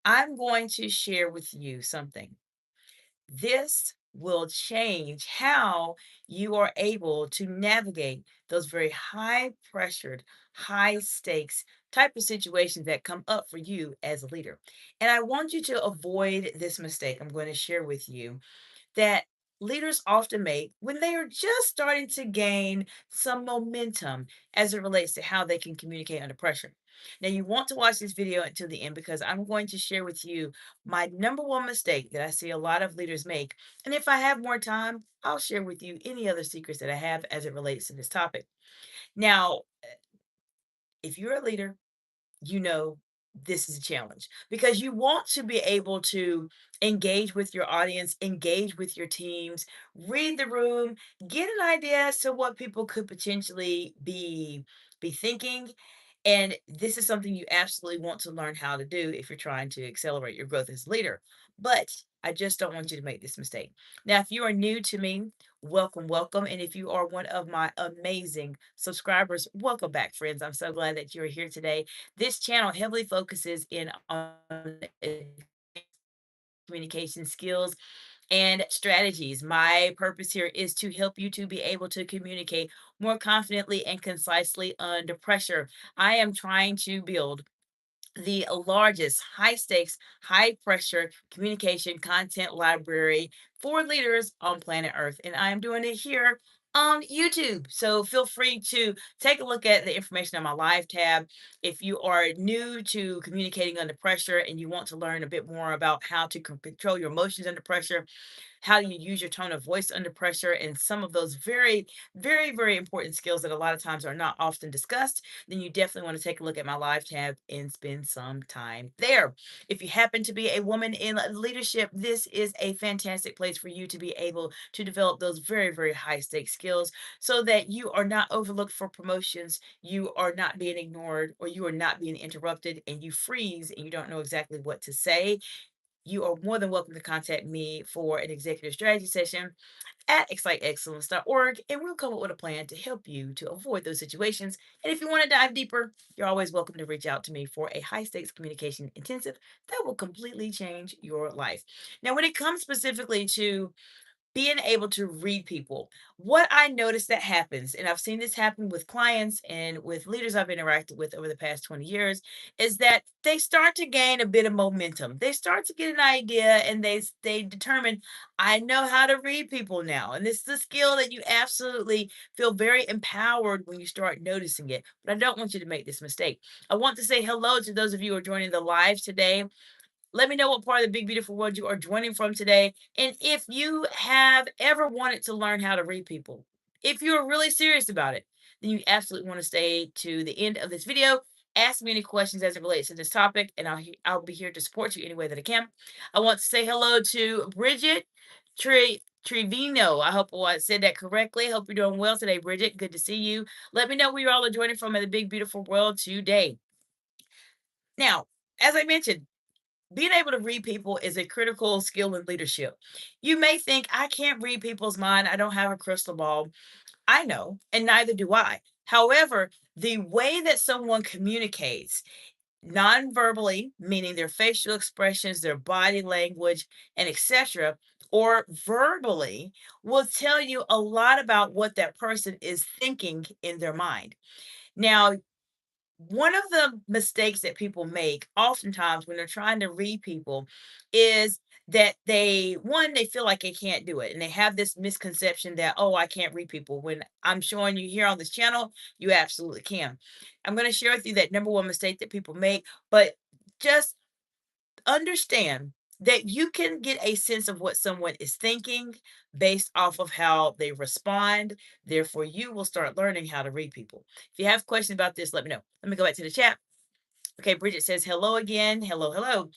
I'm going to share with you something. This will change how you are able to navigate those very high pressured, high stakes type of situations that come up for you as a leader. And I want you to avoid this mistake I'm going to share with you that leaders often make when they are just starting to gain some momentum as it relates to how they can communicate under pressure. Now, you want to watch this video until the end because I'm going to share with you my number one mistake that I see a lot of leaders make. And if I have more time, I'll share with you any other secrets that I have as it relates to this topic. Now, if you're a leader, you know this is a challenge because you want to be able to engage with your audience, engage with your teams, read the room, get an idea as to what people could potentially be thinking. And this is something you absolutely want to learn how to do if you're trying to accelerate your growth as a leader. But I just don't want you to make this mistake. Now, if you are new to me, welcome, welcome. And if you are one of my amazing subscribers, welcome back, friends. I'm so glad that you're here today. This channel heavily focuses in on communication skills and strategies. My purpose here is to help you to be able to communicate more confidently and concisely under pressure. I am trying to build the largest high stakes, high pressure communication content library for leaders on planet Earth. And I'm doing it here on YouTube. So feel free to take a look at the information on my live tab. If you are new to communicating under pressure and you want to learn a bit more about how to control your emotions under pressure, how you use your tone of voice under pressure, and some of those very, very, very important skills that a lot of times are not often discussed, then you definitely want to take a look at my live tab and spend some time there. If you happen to be a woman in leadership, this is a fantastic place for you to be able to develop those very, very high stakes skills so that you are not overlooked for promotions, you are not being ignored, or you are not being interrupted and you freeze and you don't know exactly what to say. You are more than welcome to contact me for an executive strategy session at exciteexcellence.org, and we'll come up with a plan to help you to avoid those situations. And if you want to dive deeper, you're always welcome to reach out to me for a high stakes communication intensive that will completely change your life. Now, when it comes specifically to being able to read people. What I noticed that happens, and I've seen this happen with clients and with leaders I've interacted with over the past 20 years, is that they start to gain a bit of momentum. They start to get an idea and they determine, I know how to read people now. And this is a skill that you absolutely feel very empowered when you start noticing it. But I don't want you to make this mistake. I want to say hello to those of you who are joining the live today. Let me know what part of the big, beautiful world you are joining from today. And if you have ever wanted to learn how to read people, if you're really serious about it, then you absolutely want to stay to the end of this video. Ask me any questions as it relates to this topic, and I'll be here to support you any way that I can. I want to say hello to Bridget Trevino. I hope I said that correctly. Hope you're doing well today, Bridget. Good to see you. Let me know where you all are joining from in the big, beautiful world today. Now, as I mentioned, being able to read people is a critical skill in leadership. You may think, I can't read people's mind. I don't have a crystal ball. I know, and neither do I. However, the way that someone communicates non-verbally, meaning their facial expressions, their body language, and etc., or verbally, will tell you a lot about what that person is thinking in their mind. Now, one of the mistakes that people make oftentimes when they're trying to read people is that they feel like they can't do it, and they have this misconception that, oh, I can't read people. When I'm showing you here on this channel, you absolutely can. I'm going to share with you that number one mistake that people make, but just understand that you can get a sense of what someone is thinking based off of how they respond. Therefore, you will start learning how to read people. If you have questions about this, let me know. Let me go back to the chat. Okay, Bridget says hello again. Hello, hello.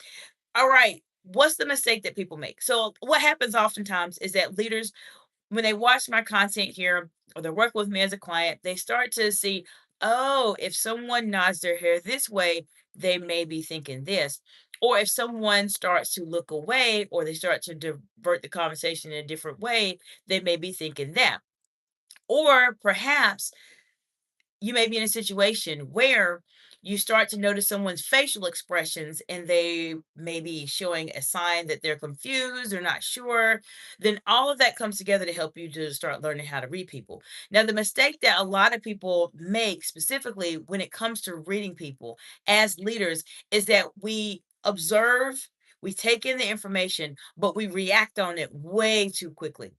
All right. What's the mistake that people make? So, what happens oftentimes is that leaders, when they watch my content here or they work with me as a client, they start to see, oh, if someone nods their hair this way, they may be thinking this. Or if someone starts to look away or they start to divert the conversation in a different way, they may be thinking that. Or perhaps you may be in a situation where you start to notice someone's facial expressions and they may be showing a sign that they're confused or not sure, then all of that comes together to help you to start learning how to read people. Now, the mistake that a lot of people make, specifically when it comes to reading people as leaders, is that we observe, we take in the information, but we react on it way too quickly.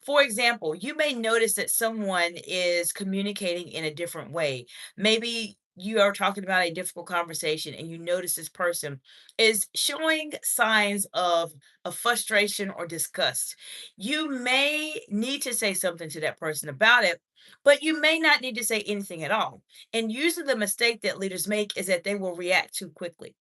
For example, you may notice that someone is communicating in a different way. Maybe you are talking about a difficult conversation and you notice this person is showing signs of frustration or disgust. You may need to say something to that person about it, but you may not need to say anything at all. And usually the mistake that leaders make is that they will react too quickly.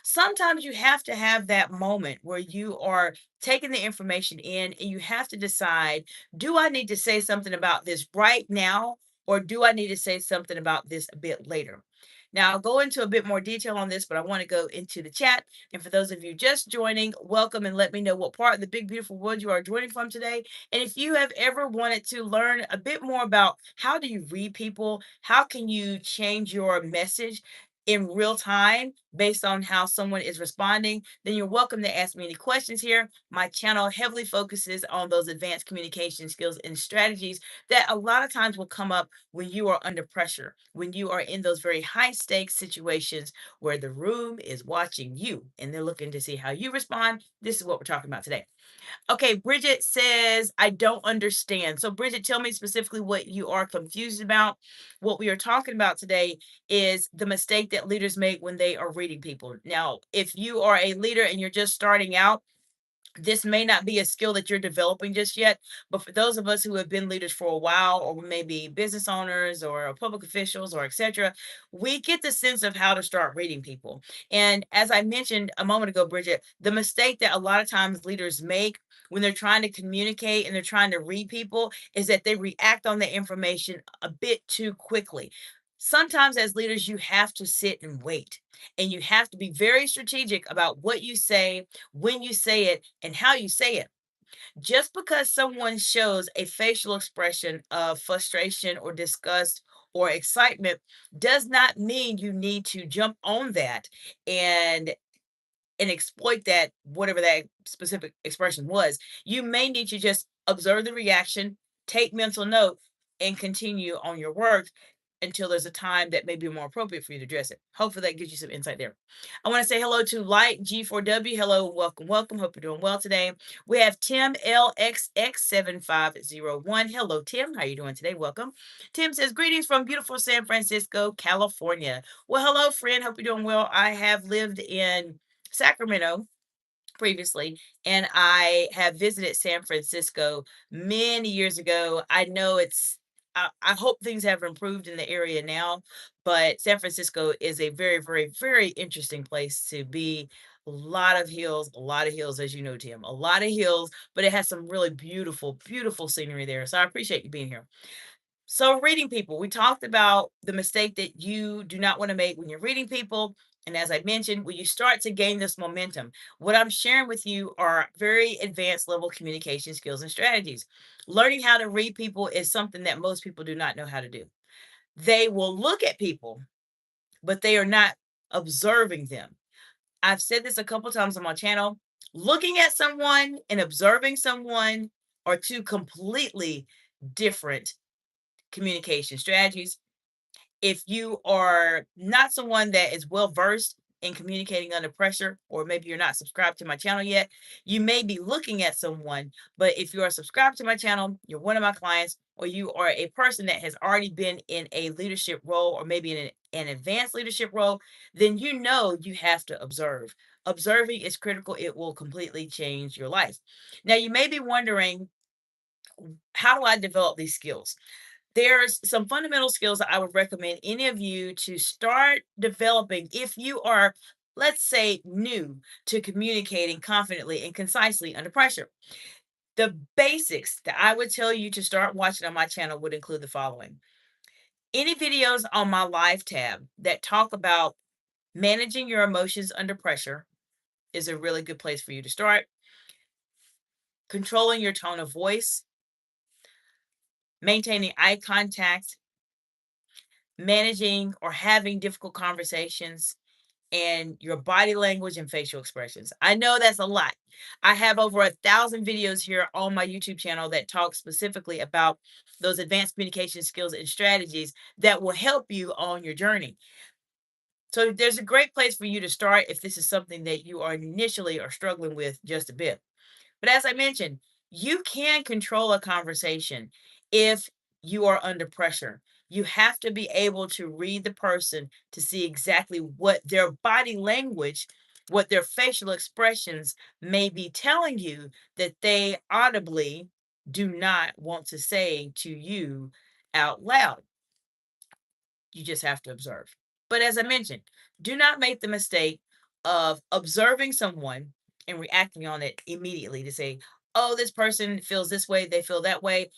Sometimes you have to have that moment where you are taking the information in and you have to decide, do I need to say something about this right now, or do I need to say something about this a bit later? Now, I'll go into a bit more detail on this, but I want to go into the chat. And for those of you just joining, welcome, and let me know what part of the big, beautiful world you are joining from today. And if you have ever wanted to learn a bit more about how do you read people, how can you change your message in real time based on how someone is responding, then you're welcome to ask me any questions here. My channel heavily focuses on those advanced communication skills and strategies that a lot of times will come up when you are under pressure, when you are in those very high stakes situations where the room is watching you and they're looking to see how you respond. This is what we're talking about today. Okay, Bridget says, I don't understand. So, Bridget, tell me specifically what you are confused about. What we are talking about today is the mistake that leaders make when they are reading people. Now, if you are a leader and you're just starting out, this may not be a skill that you're developing just yet, but for those of us who have been leaders for a while, or we may be business owners or public officials or etc., we get the sense of how to start reading people. And as I mentioned a moment ago, Bridget, the mistake that a lot of times leaders make when they're trying to communicate and they're trying to read people is that they react on the information a bit too quickly. Sometimes as leaders, you have to sit and wait, and you have to be very strategic about what you say, when you say it, and how you say it. Just because someone shows a facial expression of frustration or disgust or excitement does not mean you need to jump on that and exploit that, whatever that specific expression was. You may need to just observe the reaction, take mental note, and continue on your work until there's a time that may be more appropriate for you to address it. Hopefully that gives you some insight there. I want to say hello to Light G4W. Hello, welcome, welcome. Hope you're doing well today. We have Tim LXX7501. Hello, Tim. How are you doing today? Welcome. Tim says, greetings from beautiful San Francisco, California. Well, hello, friend. Hope you're doing well. I have lived in Sacramento previously, and I have visited San Francisco many years ago. I know I hope things have improved in the area now, but San Francisco is a very, very, very interesting place to be. A lot of hills, as you know, Tim, a lot of hills, but it has some really beautiful, beautiful scenery there. So I appreciate you being here. So, reading people, we talked about the mistake that you do not want to make when you're reading people. And as I mentioned, when you start to gain this momentum, what I'm sharing with you are very advanced level communication skills and strategies. Learning how to read people is something that most people do not know how to do. They will look at people, but they are not observing them. I've said this a couple times on my channel. Looking at someone and observing someone are two completely different communication strategies. If you are not someone that is well versed in communicating under pressure, or maybe you're not subscribed to my channel yet, you may be looking at someone. But if you are subscribed to my channel, you're one of my clients, or you are a person that has already been in a leadership role, or maybe in an advanced leadership role, then you know you have to observe. Observing is critical, it will completely change your life. Now, you may be wondering, how do I develop these skills? There's some fundamental skills that I would recommend any of you to start developing if you are, let's say, new to communicating confidently and concisely under pressure. The basics that I would tell you to start watching on my channel would include the following. Any videos on my live tab that talk about managing your emotions under pressure is a really good place for you to start. Controlling your tone of voice, maintaining eye contact, managing or having difficult conversations, and your body language and facial expressions. I know that's a lot. I have over 1,000 videos here on my YouTube channel that talk specifically about those advanced communication skills and strategies that will help you on your journey. So there's a great place for you to start if this is something that you are initially are struggling with just a bit. But as I mentioned, you can control a conversation if you are under pressure. You have to be able to read the person to see exactly what their body language, what their facial expressions may be telling you that they audibly do not want to say to you out loud. You just have to observe. But as I mentioned, do not make the mistake of observing someone and reacting on it immediately to say, oh, this person feels this way, they feel that way.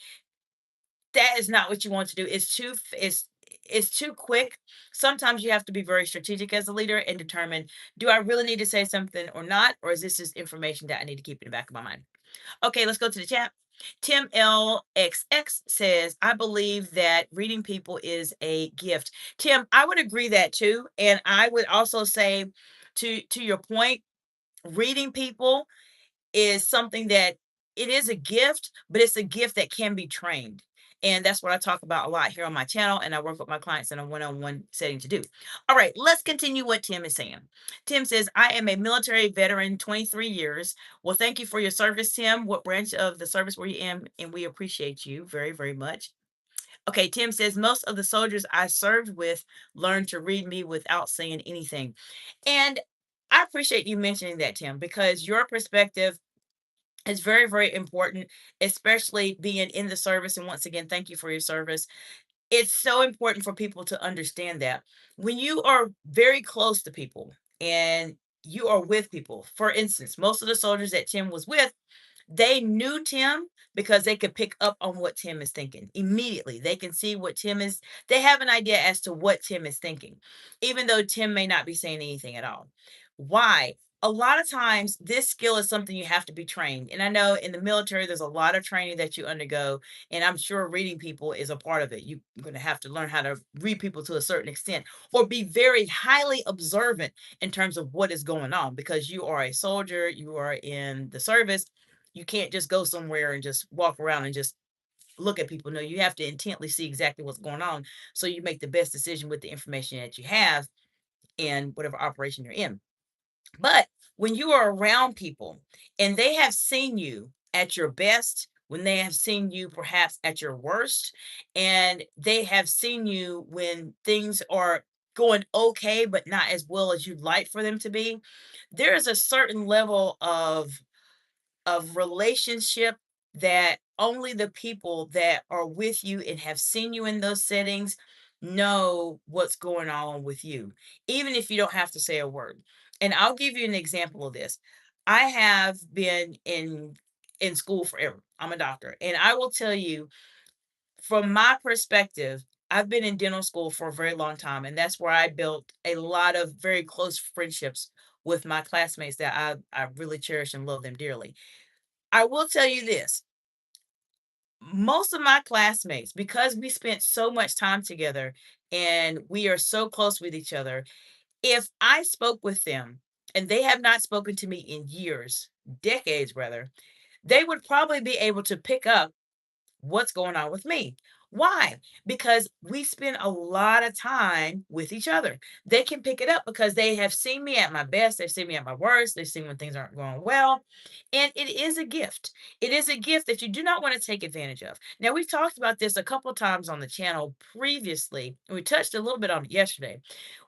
That is not what you want to do. It's too quick. Sometimes you have to be very strategic as a leader and determine, do I really need to say something or not? Or is this just information that I need to keep in the back of my mind? Okay, let's go to the chat. Tim LXX says, I believe that reading people is a gift. Tim, I would agree that too. And I would also say to your point, reading people is something that it is a gift, but it's a gift that can be trained. And that's what I talk about a lot here on my channel, and I work with my clients in a one-on-one setting to do. All right, let's continue what Tim is saying. Tim says, I am a military veteran, 23 years. Well, thank you for your service, Tim. What branch of the service were you in? And we appreciate you very, very much. Okay, Tim says, most of the soldiers I served with learned to read me without saying anything. And I appreciate you mentioning that, Tim, because your perspective is very, very important, especially being in the service. And once again, thank you for your service. It's so important for people to understand that when you are very close to people and you are with people, for instance, most of the soldiers that Tim was with, they knew Tim because they could pick up on what Tim is thinking immediately. They can see what Tim is, they have an idea as to what Tim is thinking, even though Tim may not be saying anything at all. Why? A lot of times, this skill is something you have to be trained. And I know in the military, there's a lot of training that you undergo. And I'm sure reading people is a part of it. You're going to have to learn how to read people to a certain extent or be very highly observant in terms of what is going on because you are a soldier, you are in the service. You can't just go somewhere and just walk around and just look at people. No, you have to intently see exactly what's going on so you make the best decision with the information that you have in whatever operation you're in. But when you are around people and they have seen you at your best, when they have seen you perhaps at your worst, and they have seen you when things are going okay, but not as well as you'd like for them to be, there is a certain level of relationship that only the people that are with you and have seen you in those settings know what's going on with you, even if you don't have to say a word. And I'll give you an example of this. I have been in school forever. I'm a doctor, and I will tell you from my perspective, I've been in dental school for a very long time, and that's where I built a lot of very close friendships with my classmates that I really cherish and love them dearly. I will tell you this, most of my classmates, because we spent so much time together and we are so close with each other, if I spoke with them and they have not spoken to me in years, decades rather, they would probably be able to pick up what's going on with me. Why? Because we spend a lot of time with each other. They can pick it up because they have seen me at my best, they've seen me at my worst, they've seen when things aren't going well. And it is a gift. It is a gift that you do not want to take advantage of. Now, we've talked about this a couple of times on the channel previously, and we touched a little bit on it yesterday.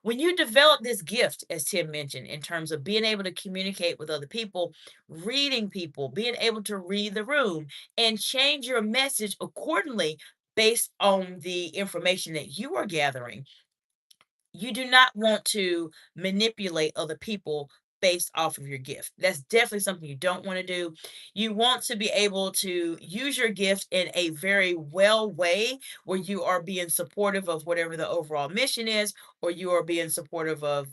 When you develop this gift, as Tim mentioned, in terms of being able to communicate with other people, reading people, being able to read the room, and change your message accordingly based on the information that you are gathering. You do not want to manipulate other people based off of your gift. That's definitely something you don't want to do. You want to be able to use your gift in a very well way where you are being supportive of whatever the overall mission is, or you are being supportive of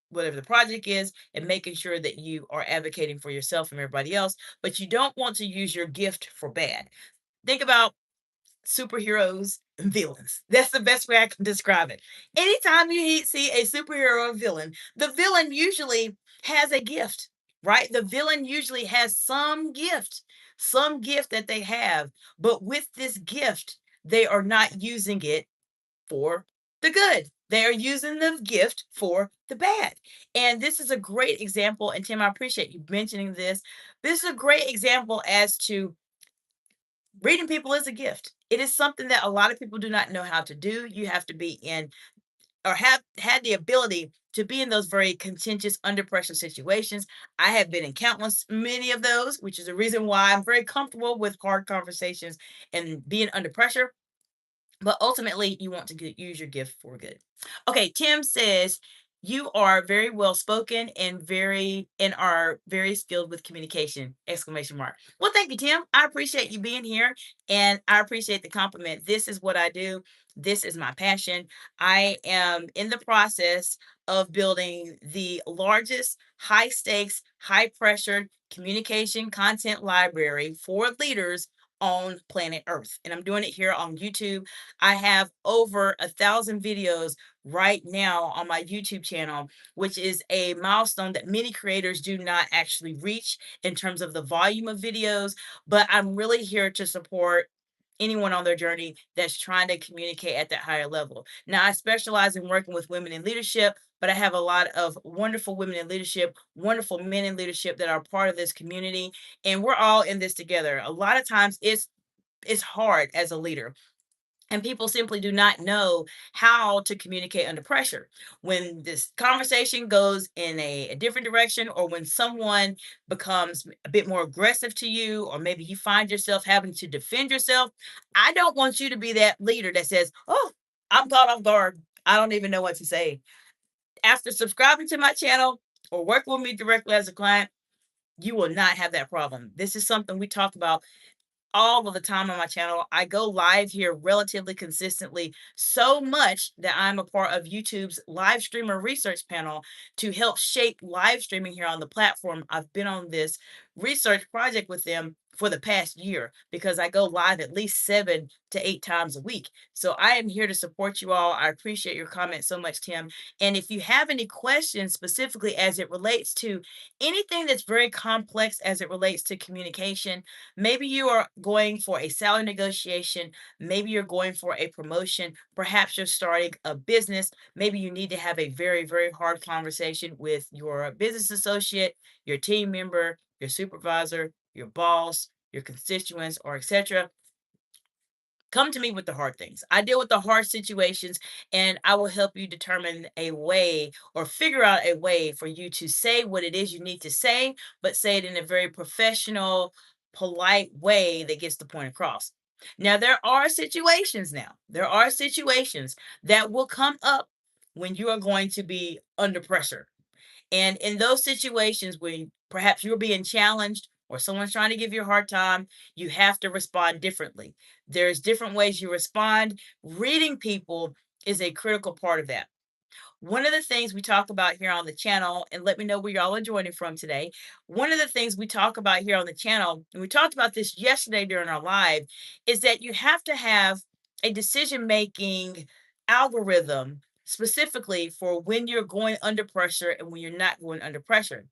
whatever the project is and making sure that you are advocating for yourself and everybody else, but you don't want to use your gift for bad. Think about superheroes and villains. That's the best way I can describe it. Anytime you see a superhero or villain, the villain usually has a gift, right? The villain usually has some gift that they have. But with this gift, they are not using it for the good. They are using the gift for the bad. And this is a great example. And Tim, I appreciate you mentioning this. This is a great example as to reading people is a gift. It is something that a lot of people do not know how to do. You have to be in or have had the ability to be in those very contentious under pressure situations. I have been in countless many of those, which is the reason why I'm very comfortable with hard conversations and being under pressure, but ultimately you want to use your gift for good. Okay, Tim says you are very well spoken and are very skilled with communication, exclamation mark. Well, thank you, Tim. I appreciate you being here, and I appreciate the compliment. This is what I do. This is my passion. I am in the process of building the largest high stakes, high pressured communication content library for leaders on planet Earth. And I'm doing it here on YouTube. I have over 1,000 videos right now on my YouTube channel, which is a milestone that many creators do not actually reach in terms of the volume of videos. But I'm really here to support anyone on their journey that's trying to communicate at that higher level. Now, I specialize in working with women in leadership, but I have a lot of wonderful women in leadership, wonderful men in leadership that are part of this community, and we're all in this together. A lot of times it's hard as a leader, and people simply do not know how to communicate under pressure. When this conversation goes in a different direction, or when someone becomes a bit more aggressive to you, or maybe you find yourself having to defend yourself, I don't want you to be that leader that says, "Oh, I'm caught off guard. I don't even know what to say." After subscribing to my channel or working with me directly as a client, you will not have that problem. This is something we talk about all of the time on my channel. I go live here relatively consistently, so much that I'm a part of YouTube's live streamer research panel to help shape live streaming here on the platform. I've been on this research project with them for the past year because I go live at least 7 to 8 times a week. So I am here to support you all. I appreciate your comments so much, Tim. And if you have any questions specifically as it relates to anything that's very complex as it relates to communication, maybe you are going for a salary negotiation. Maybe you're going for a promotion. Perhaps you're starting a business. Maybe you need to have a very, very hard conversation with your business associate, your team member, your supervisor, your boss, your constituents, or etc. Come to me with the hard things. I deal with the hard situations, and I will help you determine a way or figure out a way for you to say what it is you need to say, but say it in a very professional, polite way that gets the point across. Now, there are situations that will come up when you are going to be under pressure. And in those situations when perhaps you're being challenged or someone's trying to give you a hard time, you have to respond differently. There's different ways you respond. Reading people is a critical part of that. One of the things we talk about here on the channel, and let me know where y'all are joining from today. One of the things we talk about here on the channel, and we talked about this yesterday during our live, is that you have to have a decision making algorithm specifically for when you're going under pressure and when you're not going under pressure.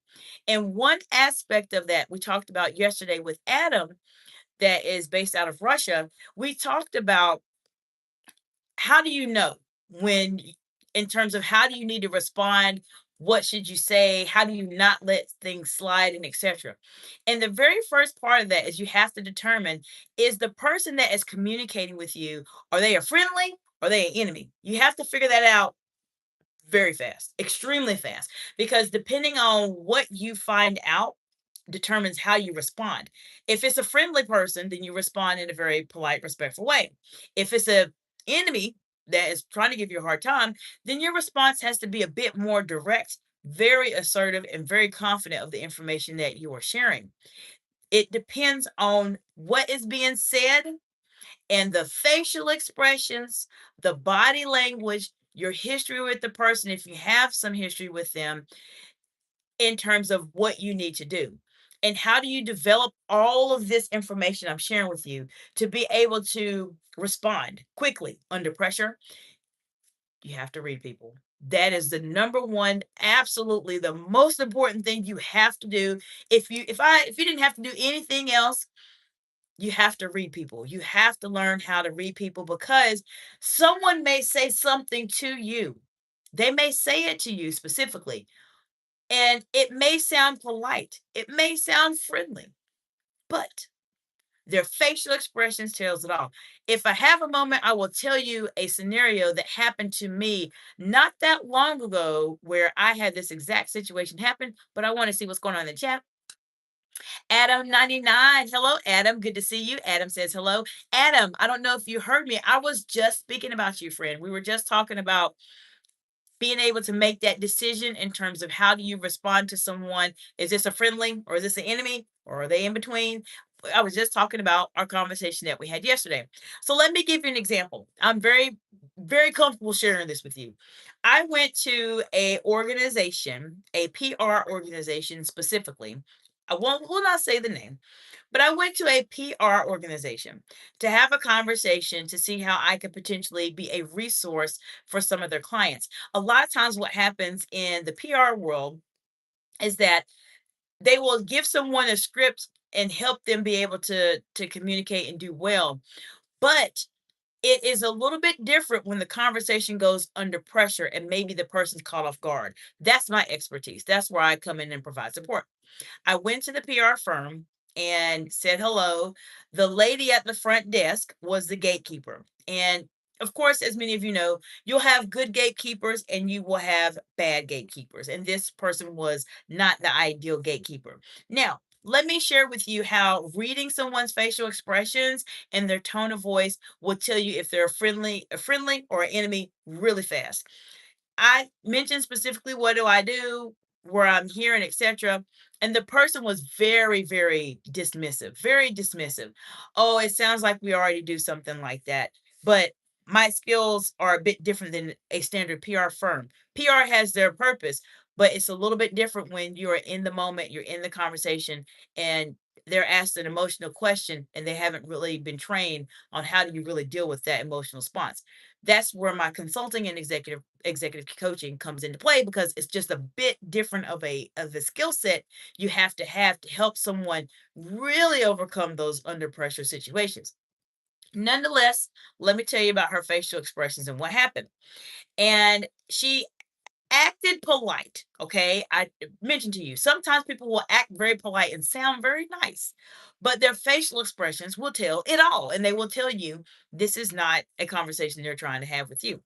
And one aspect of that we talked about yesterday with Adam, that is based out of Russia. We talked about how do you know when in terms of how do you need to respond, what should you say, how do you not let things slide, and etc. And the very first part of that is you have to determine, is the person that is communicating with you, are they a friendly or are they an enemy? You have to figure that out very fast, extremely fast, because depending on what you find out determines how you respond. If it's a friendly person, then you respond in a very polite, respectful way. If it's a enemy that is trying to give you a hard time, then your response has to be a bit more direct, very assertive, and very confident of the information that you are sharing. It depends on what is being said and the facial expressions, the body language, your history with the person, if you have some history with them, in terms of what you need to do. And how do you develop all of this information I'm sharing with you to be able to respond quickly under pressure? You have to read people. That is the number one, absolutely the most important thing you have to do. If you didn't have to do anything else, you have to read people. You have to learn how to read people because someone may say something to you. They may say it to you specifically, and it may sound polite. It may sound friendly, but their facial expressions tells it all. If I have a moment, I will tell you a scenario that happened to me not that long ago where I had this exact situation happen, but I want to see what's going on in the chat. Adam 99. Hello, Adam. Good to see you. Adam says hello. Adam, I don't know if you heard me. I was just speaking about you, friend. We were just talking about being able to make that decision in terms of how do you respond to someone. Is this a friendly or is this an enemy or are they in between? I was just talking about our conversation that we had yesterday. So let me give you an example. I'm very comfortable sharing this with you. I went to a organization, a PR organization specifically. I will not say the name, but I went to a PR organization to have a conversation to see how I could potentially be a resource for some of their clients. A lot of times, what happens in the PR world is that they will give someone a script and help them be able to communicate and do well. But it is a little bit different when the conversation goes under pressure and maybe the person's caught off guard. That's my expertise. That's where I come in and provide support. I went to the PR firm and said hello. The lady at the front desk was the gatekeeper. And of course, as many of you know, you'll have good gatekeepers and you will have bad gatekeepers. And this person was not the ideal gatekeeper. Now, let me share with you how reading someone's facial expressions and their tone of voice will tell you if they're a friendly or an enemy really fast. I mentioned specifically what do I do, where I'm here, and etc. And the person was very dismissive, very dismissive. Oh, it sounds like we already do something like that. But my skills are a bit different than a standard PR firm. PR has their purpose, but it's a little bit different when you're in the moment, you're in the conversation, and they're asked an emotional question and they haven't really been trained on how do you really deal with that emotional response. That's where my consulting and executive coaching comes into play because it's just a bit different of a skill set you have to help someone really overcome those under pressure situations. Nonetheless, let me tell you about her facial expressions and what happened. And she acted polite. Okay. I mentioned to you, sometimes people will act very polite and sound very nice, but their facial expressions will tell it all. And they will tell you this is not a conversation they're trying to have with you.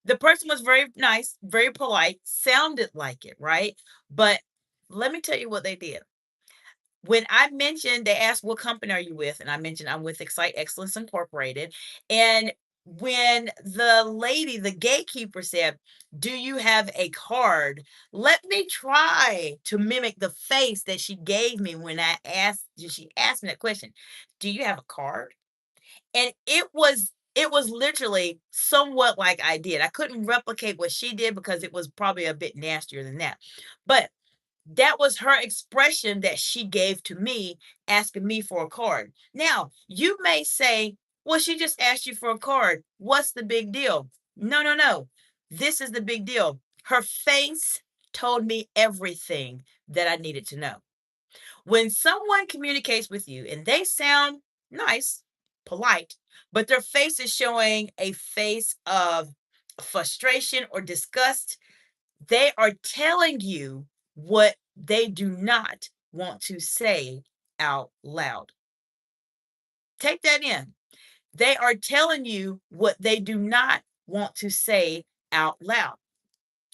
The person was very nice, very polite, sounded like it, right? But let me tell you what they did. When I mentioned, they asked, "What company are you with?" And I mentioned, "I'm with Excite Excellence Incorporated." And when the lady, the gatekeeper said, "Do you have a card?" Let me try to mimic the face that she gave me when she asked me that question. "Do you have a card?" And it was literally somewhat like I did. I couldn't replicate what she did because it was probably a bit nastier than that. But that was her expression that she gave to me, asking me for a card. Now, you may say, well, she just asked you for a card. What's the big deal? No, no, no. This is the big deal. Her face told me everything that I needed to know. When someone communicates with you and they sound nice, polite, but their face is showing a face of frustration or disgust, they are telling you what they do not want to say out loud. Take that in. They are telling you what they do not want to say out loud.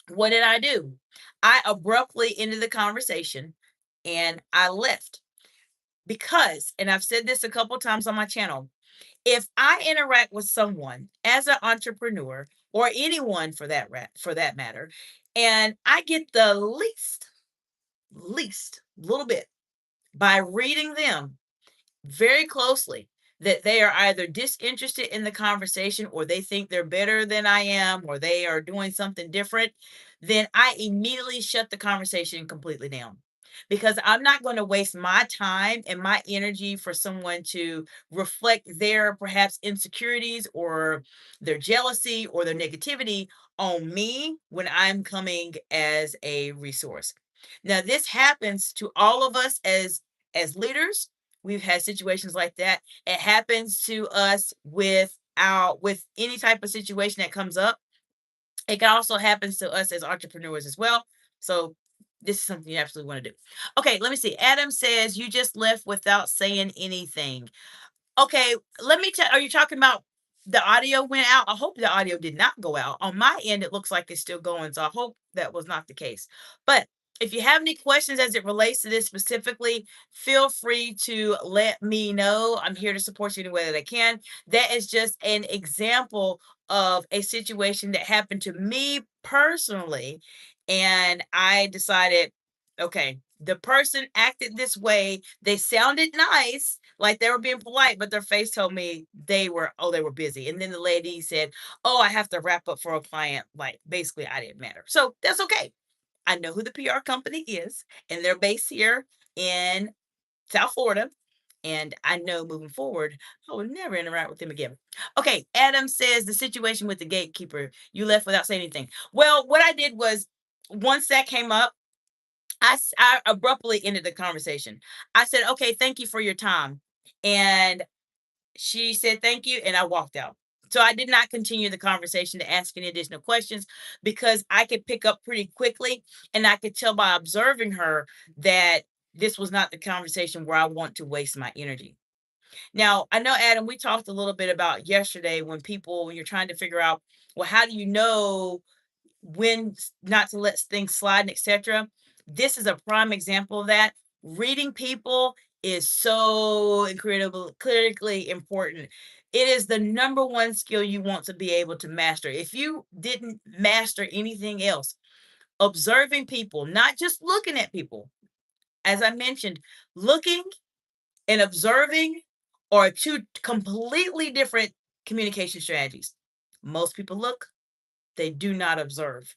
What did I do? I abruptly ended the conversation and I left because, and I've said this a couple times on my channel, if I interact with someone as an entrepreneur or anyone for that matter, and I get the least little bit by reading them very closely that they are either disinterested in the conversation or they think they're better than I am or they are doing something different, then I immediately shut the conversation completely down. because I'm not going to waste my time and my energy for someone to reflect their perhaps insecurities or their jealousy or their negativity on me when I'm coming as a resource. Now, this happens to all of us as leaders. We've had situations like that. It happens to us with any type of situation that comes up. It can also happen to us as entrepreneurs as well. So this is something you absolutely want to do. Okay, let me see. Adam says you just left without saying anything. Okay, let me tell, are you talking about the audio went out? I hope the audio did not go out. On my end, it looks like it's still going, so I hope that was not the case. But if you have any questions as it relates to this specifically, feel free to let me know. I'm here to support you any way that I can. That is just an example of a situation that happened to me personally. And I decided, okay, the person acted this way. They sounded nice, like they were being polite, but their face told me they were busy. And then the lady said, "Oh, I have to wrap up for a client." Like basically I didn't matter. So that's okay. I know who the PR company is, and they're based here in South Florida. And I know moving forward, I will never interact with them again. Okay, Adam says the situation with the gatekeeper, you left without saying anything. Well, what I did was once that came up, I abruptly ended the conversation. I said, "Okay, thank you for your time." And she said, "Thank you," and I walked out. So I did not continue the conversation to ask any additional questions because I could pick up pretty quickly, and I could tell by observing her that this was not the conversation where I want to waste my energy. Now, I know, Adam, we talked a little bit about yesterday when you're trying to figure out, well, how do you know when not to let things slide and etc. This is a prime example of that. Reading people is so incredible, critically important. It is the number one skill you want to be able to master. If you didn't master anything else, observing people, not just looking at people. As I mentioned, looking and observing are two completely different communication strategies. Most people look, they do not observe.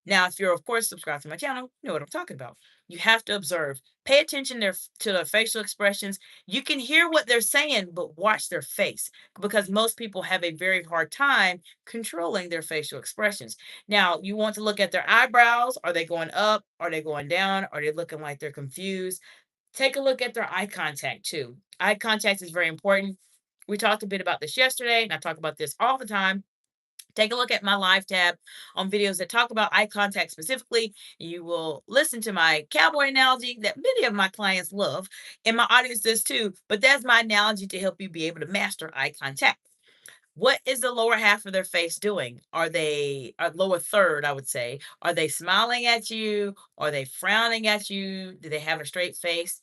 Now, if you're, of course, subscribed to my channel, you know what I'm talking about. You have to observe. Pay attention to their facial expressions. You can hear what they're saying, but watch their face because most people have a very hard time controlling their facial expressions. Now, you want to look at their eyebrows. Are they going up? Are they going down? Are they looking like they're confused? Take a look at their eye contact too. Eye contact is very important. We talked a bit about this yesterday, and I talk about this all the time. Take a look at my live tab on videos that talk about eye contact specifically. You will listen to my cowboy analogy that many of my clients love, and my audience does too. But that's my analogy to help you be able to master eye contact. What is the lower half of their face doing? Are they a lower third, I would say? Are they smiling at you? Are they frowning at you? Do they have a straight face?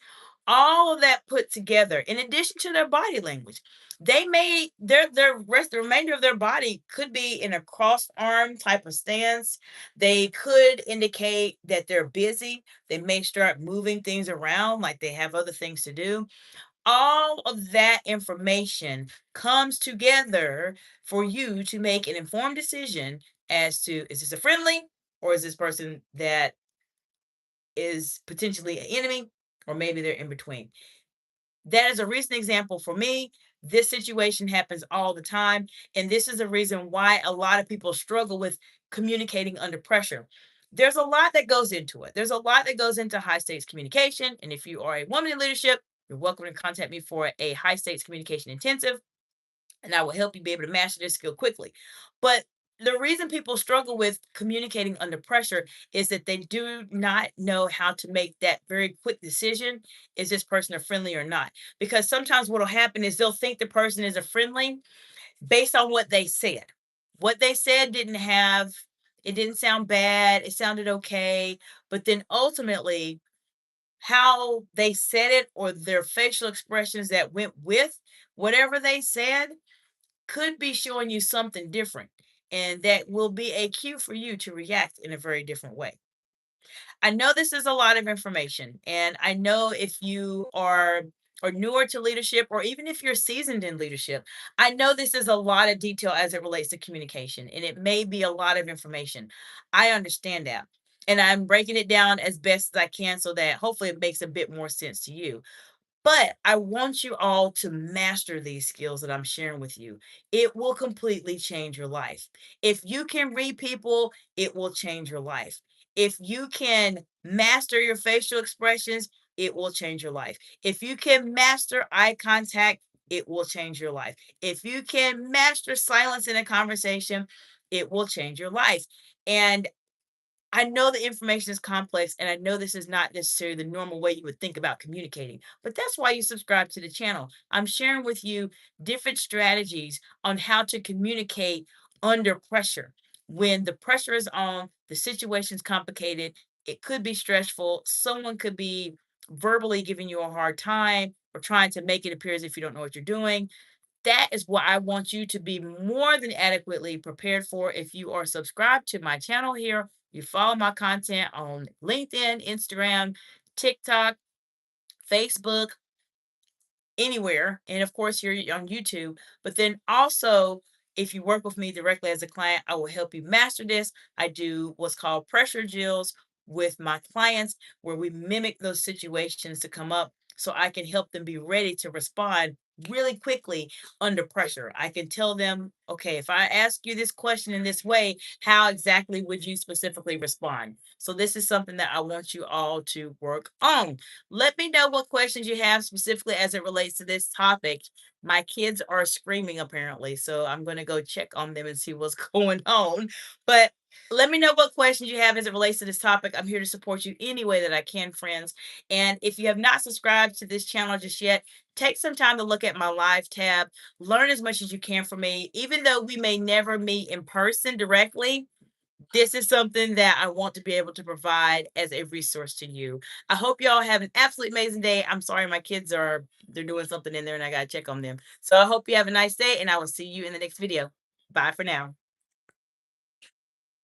All of that put together, in addition to their body language, they may the remainder of their body could be in a crossed arm type of stance. They could indicate that they're busy. They may start moving things around like they have other things to do. All of that information comes together for you to make an informed decision as to, is this a friendly or is this person that is potentially an enemy, or maybe they're in between. That is a recent example for me. This situation happens all the time. And this is a reason why a lot of people struggle with communicating under pressure. There's a lot that goes into it. There's a lot that goes into high stakes communication. And if you are a woman in leadership, you're welcome to contact me for a high stakes communication intensive, and I will help you be able to master this skill quickly. But the reason people struggle with communicating under pressure is that they do not know how to make that very quick decision. Is this person a friendly or not? Because sometimes what will happen is they'll think the person is a friendly based on what they said. What they said it didn't sound bad. It sounded okay. But then ultimately, how they said it or their facial expressions that went with whatever they said could be showing you something different. And that will be a cue for you to react in a very different way. I know this is a lot of information, and I know if you are or newer to leadership, or even if you're seasoned in leadership, I know this is a lot of detail as it relates to communication, and it may be a lot of information. I understand that. And I'm breaking it down as best as I can so that hopefully it makes a bit more sense to you. But I want you all to master these skills that I'm sharing with you. It will completely change your life. If you can read people, it will change your life. If you can master your facial expressions, it will change your life. If you can master eye contact, it will change your life. If you can master silence in a conversation, it will change your life. And I know the information is complex, and I know this is not necessarily the normal way you would think about communicating, but that's why you subscribe to the channel. I'm sharing with you different strategies on how to communicate under pressure. When the pressure is on, the situation's complicated, it could be stressful, someone could be verbally giving you a hard time or trying to make it appear as if you don't know what you're doing. That is what I want you to be more than adequately prepared for if you are subscribed to my channel here. You follow my content on LinkedIn, Instagram, TikTok, Facebook, anywhere. And of course, you're on YouTube. But then also, if you work with me directly as a client, I will help you master this. I do what's called pressure drills with my clients, where we mimic those situations to come up so I can help them be ready to respond really quickly under pressure. I can tell them, okay, if I ask you this question in this way, how exactly would you specifically respond? So, this is something that I want you all to work on. Let me know what questions you have specifically as it relates to this topic. My kids are screaming apparently, so I'm going to go check on them and see what's going on. But let me know what questions you have as it relates to this topic. I'm here to support you any way that I can, friends. And if you have not subscribed to this channel just yet, take some time to look at my live tab. Learn as much as you can from me. Even though we may never meet in person directly, this is something that I want to be able to provide as a resource to you. I hope y'all have an absolutely amazing day. I'm sorry my kids are they're doing something in there and I gotta check on them. So I hope you have a nice day and I will see you in the next video. Bye for now.